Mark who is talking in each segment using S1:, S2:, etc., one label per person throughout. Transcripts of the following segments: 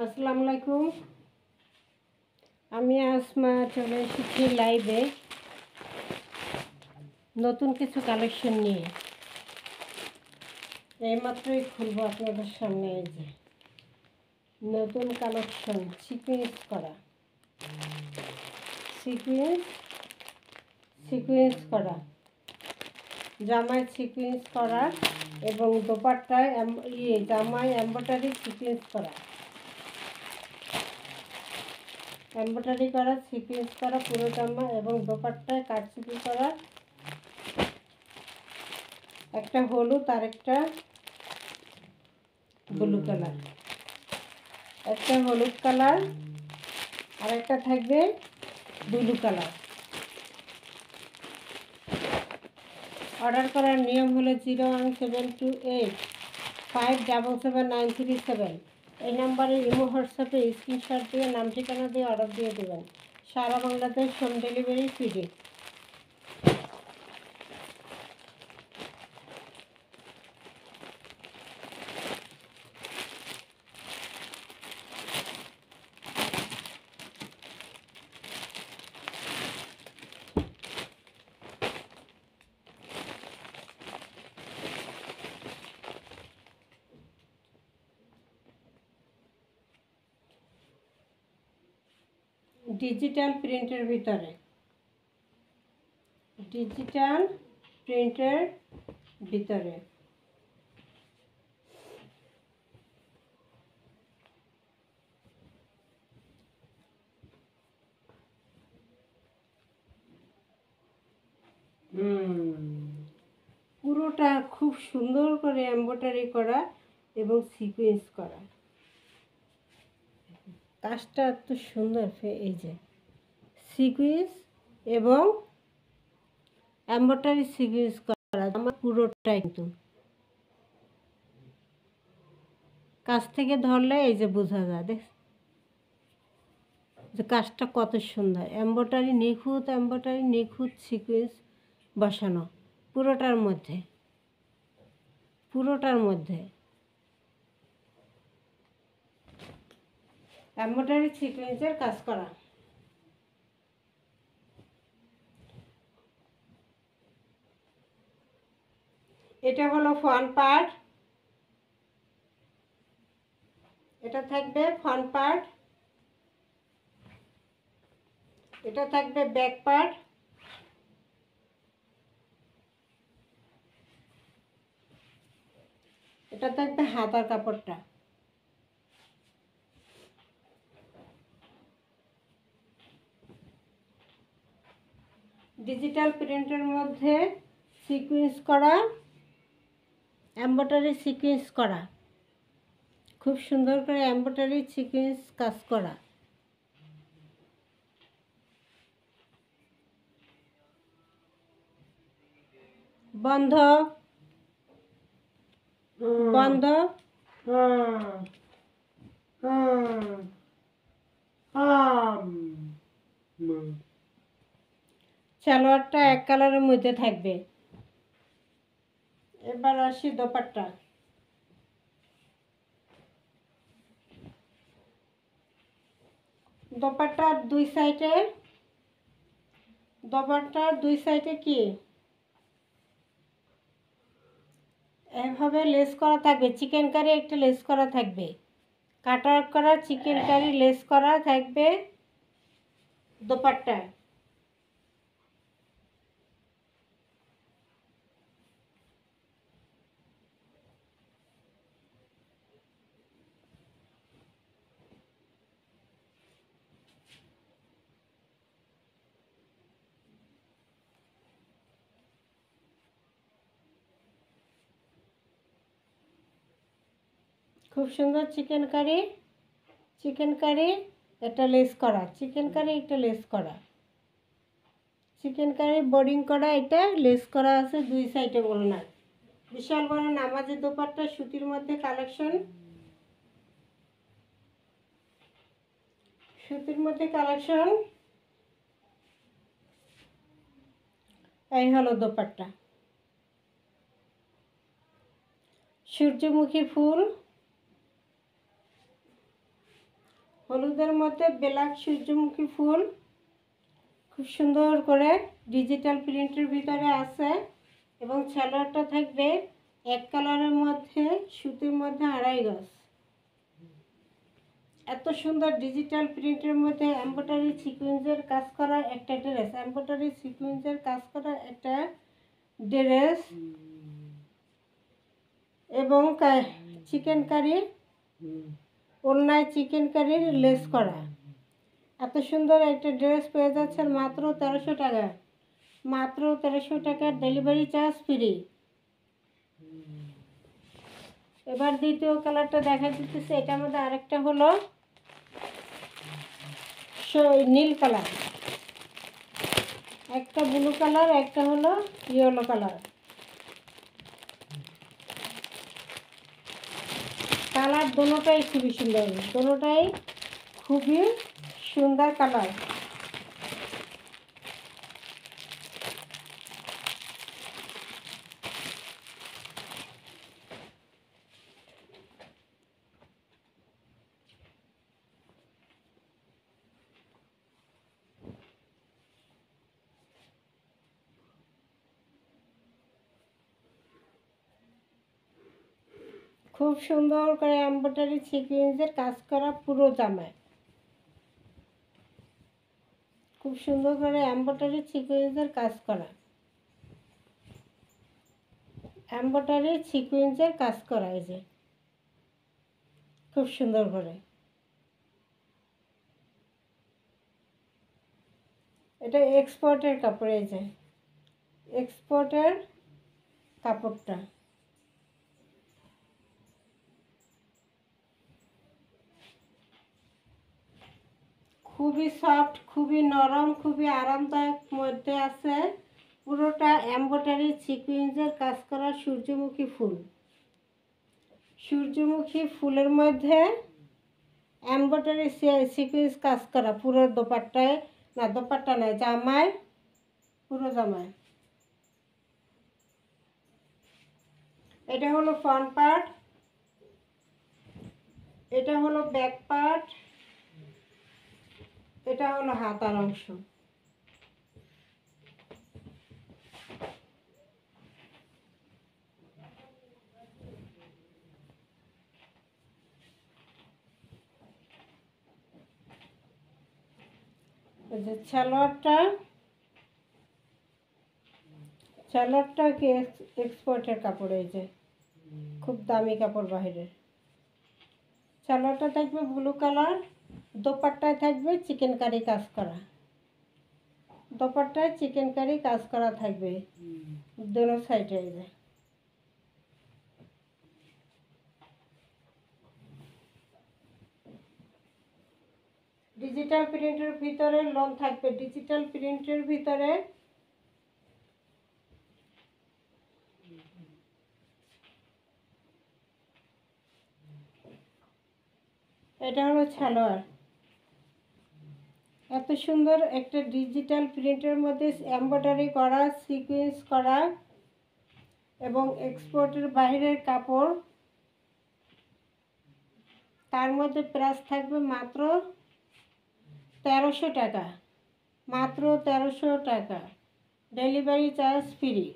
S1: আসসালামু আলাইকুম। আমি আসমা চলে এসেছি লাইভে নতুন কিছু কালেকশন নিয়ে। এইমাত্রই খুলবো আপনাদের সামনে। এই যে নতুন কালেকশন, সিকুয়েন্স করা, সিকুয়েন্স করা জামায় সিকুয়েন্স করা এবং দোপাট্টায় জামায় এমব্রয়ডারি সিকুয়েন্স করা, এমব্রয়ডারি করা, সিকুয়েন্স করা পুরো জামা এবং দোপাট্টায় কাটছুপি করা। একটা হলুদ আর একটা ব্লু কালার, একটা হলুদ কালার আর একটা থাকবে ব্লু কালার। অর্ডার করার নিয়ম হলো 01728577937। এই নাম্বারে ইমো হোয়াটসঅ্যাপে স্ক্রিনশট দিয়ে নাম ঠিকানা দিয়ে অর্ডার দিয়ে দেবেন। সারা Bangladesh home delivery free. Digital প্রিন্টের ভিতরে, ডিজিটাল প্রিন্টের ভিতরে পুরোটা খুব সুন্দর করে এমব্রয়ডারি করা এবং সিকোয়েন্স করা। কাজটা এত সুন্দর। এই যে সিকোয়েন্স এবং এমব্রয়ডারি সিকোয়েন্স করা আমার পুরোটাই, কিন্তু কাছ থেকে ধরলে এই যে বোঝা যায়, দেখ যে কাজটা কত সুন্দর। এমব্রয়ডারি নিখুঁত সিকোয়েন্স বসানো পুরোটার মধ্যে, এমব্রয়ডারি সিকোয়েন্সের কাজ করা। এটা হলো ফ্রন্ট পার্ট, এটা থাকবে ফ্রন্ট পার্ট, এটা থাকবে ব্যাক পার্ট, এটা থাকবে হাতার কাপড়টা। ডিজিটাল প্রিন্টের মধ্যে সিকোয়েন্স করা, এমব্রয়ডারি সিকোয়েন্স করা, খুব সুন্দর করে এমব্রয়ডারি সিকোয়েন্স কাজ করা। বন্ধ বন্ধ সালোয়ারটা এক কালারের মধ্যে থাকবে। এবার আসি দোপাট্টা। দোপাট্টার দুই সাইডে কি এভাবে লেস করা থাকবে। চিকেন কারি একটা লেস করা থাকবে, কাটওয়ার্ক করা চিকেন কারি লেস করা থাকবে দোপাট্টায়। খুব সুন্দর চিকেন কারি একটা লেস করা, চিকেন কারি একটা লেস করা, চিকেন কারি বোর্ডিং করা, এটা লেস করা আছে দুই সাইডে ওড়না। বিশাল বড় নামাজি দোপাট্টা, সুতির মধ্যে কালেকশন, এই হলো দোপাট্টা। সূর্যমুখী ফুল, হলুদের মধ্যে ব্ল্যাক সূর্যমুখী ফুল খুব সুন্দর করে ডিজিটাল প্রিন্টের ভিতরে আছে এবং সালোয়ারটা থাকবে এক কালারের মধ্যে সুতির মধ্যে 2.5 গজ। এত সুন্দর ডিজিটাল প্রিন্টের মধ্যে এমব্রয়ডারি সিকোয়েন্সের কাজ করা একটা ড্রেস, এমব্রয়ডারি সিকোয়েন্সের কাজ করা একটা ড্রেস এবং চিকেন কারি ওড়নায় চিকেন কারির লেস করা। এত সুন্দর একটা ড্রেস পেয়ে যাচ্ছেন মাত্র 1300 টাকা, মাত্র 1300 টাকার ডেলিভারি চার্জ ফ্রি। এবার দ্বিতীয় কালারটা দেখা দিতেছে, এটার মধ্যে আরেকটা হলো নীল কালার, একটা ব্লু কালার, একটা হলো ইয়েলো কালার। কালার দোনোটাই খুবই সুন্দর, দোনোটাই খুবই সুন্দর কালার। খুব সুন্দর করে এমব্রয়ডারি সিকোয়েন্সের কাজ করা পুরো জামায়, খুব সুন্দর করে এমব্রয়ডারি সিকোয়েন্সের কাজ করা, এমব্রয়ডারি সিকোয়েন্সের কাজ করা। এই যে খুব সুন্দর করে, এটা এক্সপোর্টের কাপড়। এই যে এক্সপোর্টের কাপড়টা খুবই সফট, খুবই নরম, খুবই আরামদায়ক মধ্যে আছে। পুরোটা এমব্রয়ডারি সিকোয়েন্সের কাজ করা সূর্যমুখী ফুল, সূর্যমুখী ফুলের মধ্যে এমব্রয়ডারি সিকোয়েন্স কাজ করা পুরো দোপাট্টায়, না দোপাট্টা নয়, জামায়, পুরো জামায়। এটা হলো ফ্রন্ট পার্ট, এটা হলো ব্যাক পার্ট, এটা হলো হাতার অংশ। এই যে সালোয়ারটা কি এক্সপোর্টের কাপড়। এই যে খুব দামি কাপড় বাহিরের। সালোয়ারটা থাকবে ব্লু কালার, দোপাট্টায় থাকবে চিকেন কারি কাজ করা, দোপাট্টায় চিকেন কারি কাজ করা থাকবে দোনো সাইডে। এই যে ডিজিটাল প্রিন্টের ভিতরে লোন থাকবে, ডিজিটাল প্রিন্টের ভিতরে এটা হলো সালোয়ার। এত সুন্দর একটা ডিজিটাল প্রিন্টের মধ্যে এমব্রয়ডারি করা, সিকোয়েন্স করা এবং এক্সপোর্টের বাইরের কাপড়, তার মধ্যে প্রাইস থাকবে মাত্র 1300 টাকা, মাত্র 1300 টাকা, ডেলিভারি চার্জ ফ্রি।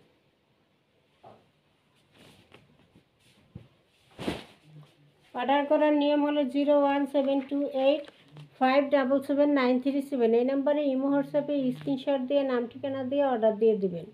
S1: অর্ডার করার নিয়ম হলো 01728577937। এই নাম্বারে ইমো হোয়াটসঅ্যাপে স্ক্রিনশট দিয়ে নাম ঠিকানা দিয়ে অর্ডার দিয়ে দিবেন।